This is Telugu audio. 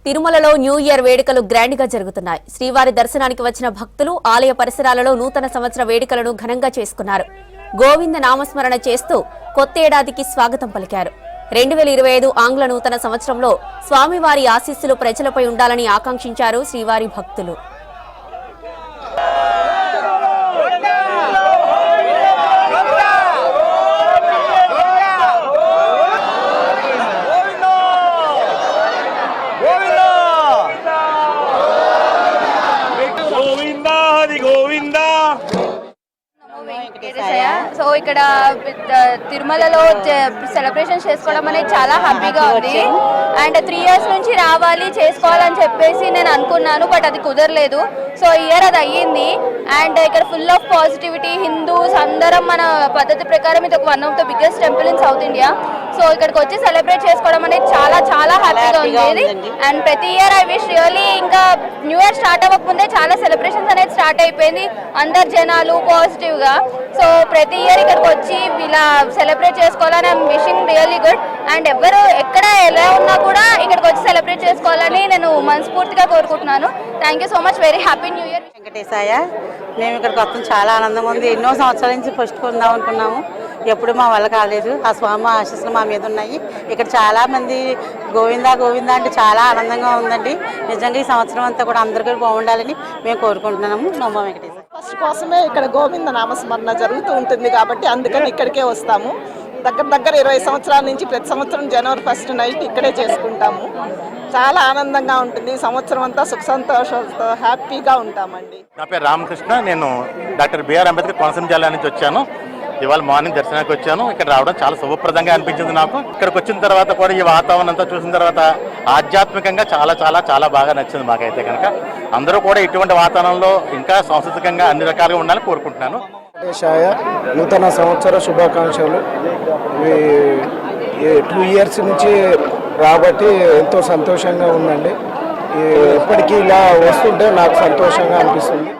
తిరుమలలో న్యూ ఇయర్ వేడుకలు గ్రాండ్ గా జరుగుతున్నాయి. శ్రీవారి దర్శనానికి వచ్చిన భక్తులు ఆలయ పరిసరాలలో నూతన సంవత్సర వేడుకలను ఘనంగా చేసుకున్నారు. గోవింద నామస్మరణ చేస్తూ కొత్త ఏడాదికి స్వాగతం పలికారు. 2025 ఆంగ్ల నూతన సంవత్సరంలో స్వామివారి ఆశీస్సులు ప్రజలపై ఉండాలని ఆకాంక్షించారు శ్రీవారి భక్తులు. సో ఇక్కడ తిరుమలలో సెలబ్రేషన్ చేసుకోవడం అనేది చాలా హ్యాపీగా ఉంది. అండ్ 3 years నుంచి రావాలి చేసుకోవాలని చెప్పేసి నేను అనుకున్నాను, బట్ అది కుదరలేదు. సో ఇయర్ అది అయ్యింది. అండ్ ఇక్కడ ఫుల్ ఆఫ్ పాజిటివిటీ, హిందూస్ అందరం మన పద్ధతి ప్రకారం ఇది ఒక one of the biggest temple in south India. So ఇక్కడికి వచ్చి సెలబ్రేట్ చేసుకోవడం అనేది చాలా చాలా హ్యాపీగా ఉంది. అండ్ ప్రతి ఇయర్ ఐ విష్ రియల్లీ ఇంకా న్యూ ఇయర్ స్టార్ట్ అవ్వకముందే చాలా సెలబ్రేషన్స్ అనేది స్టార్ట్ అయిపోయింది, అందరు జనాలు పాజిటివ్గా. సో ప్రతి ఇయర్ ఇక్కడికి వచ్చి ఇలా సెలబ్రేట్ చేసుకోవాలని I'm wishing really good. And ఎవరు ఎక్కడ ఎలా ఉన్నా కూడా ఇక్కడికి వచ్చి సెలబ్రేట్ చేసుకోవాలని నేను మనస్ఫూర్తిగా కోరుకుంటున్నాను. Thank you so much. Very happy new year. వెంకటేశాయ. మేము ఇక్కడికి వస్తాం చాలా ఆనందంగా ఉంది. ఎన్నో సంవత్సరాల నుంచి ఫస్ట్ కొందాం అనుకున్నాము, ఎప్పుడు మా వల్ల కాలేదు. ఆ స్వామి ఆశీస్సులు మా మీద ఉన్నాయి. ఇక్కడ చాలామంది గోవిందా గోవిందా అంటే చాలా ఆనందంగా ఉందండి. నిజంగా ఈ సంవత్సరం అంతా కూడా అందరికీ బాగుండాలని మేము కోరుకుంటున్నాము. నమ్మ వెంకటేశ్వర ఫస్ట్ కోసమే ఇక్కడ గోవింద నామస్మరణ జరుగుతూ ఉంటుంది కాబట్టి అందుకని ఇక్కడికే వస్తాము. దగ్గర 20 సంవత్సరాల నుంచి ప్రతి సంవత్సరం జనవరి 1st నైట్ ఇక్కడే చేసుకుంటాము. చాలా ఆనందంగా ఉంటుంది. సంవత్సరం అంతా సుఖ సంతోషాలతో హ్యాపీగా ఉంటామండి. నా పేరు రామకృష్ణ. నేను డాక్టర్ బిఆర్ అంబేద్కర్ కోనసీమ జిల్లా నుంచి వచ్చాను. ఇవాళ మార్నింగ్ దర్శనానికి వచ్చాను. ఇక్కడ రావడం చాలా శుభప్రదంగా అనిపించింది నాకు. ఇక్కడికి వచ్చిన తర్వాత కూడా ఈ వాతావరణం అంతా చూసిన తర్వాత ఆధ్యాత్మికంగా చాలా చాలా చాలా బాగా నచ్చింది మాకైతే కనుక. అందరూ కూడా ఇటువంటి వాతావరణంలో ఇంకా సాంస్కృతికంగా అన్ని రకాలుగా ఉండాలని కోరుకుంటున్నాను. వెంకటేశాయ. నూతన సంవత్సర శుభాకాంక్షలు. 2 years నుంచి రాబట్టి ఎంతో సంతోషంగా ఉందండి. ఎప్పటికీ ఇలా వస్తుంటే నాకు సంతోషంగా అనిపిస్తుంది.